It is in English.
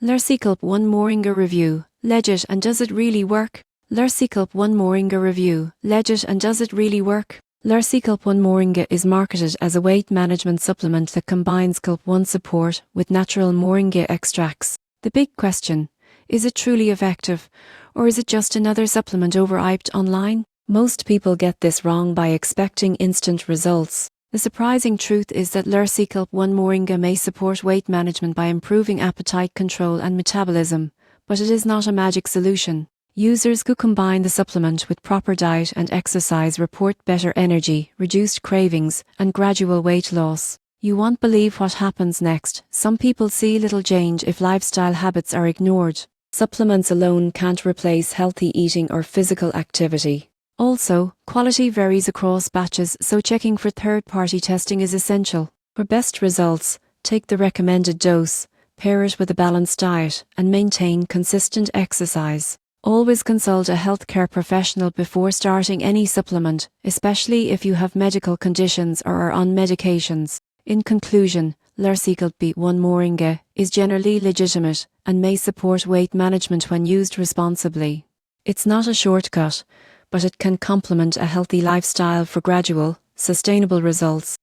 Lercea GLP-1 Moringa Review, legit and does it really work? Lercea GLP-1 Moringa Review, legit and does it really work? Lercea GLP-1 Moringa is marketed as a weight management supplement that combines GLP-1 support with natural moringa extracts. The big question, is it truly effective, or is it just another supplement overhyped online? Most people get this wrong by expecting instant results. The surprising truth is that Lercea GLP-1 Moringa may support weight management by improving appetite control and metabolism, but it is not a magic solution. Users who combine the supplement with proper diet and exercise report better energy, reduced cravings, and gradual weight loss. You won't believe what happens next. Some people see little change if lifestyle habits are ignored. Supplements alone can't replace healthy eating or physical activity. Also, quality varies across batches, so checking for third-party testing is essential. For best results, take the recommended dose, pair it with a balanced diet, and maintain consistent exercise. Always consult a healthcare professional before starting any supplement, especially if you have medical conditions or are on medications. In conclusion, Lercea GLP-1 Moringa is generally legitimate and may support weight management when used responsibly. It's not a shortcut, but it can complement a healthy lifestyle for gradual, sustainable results.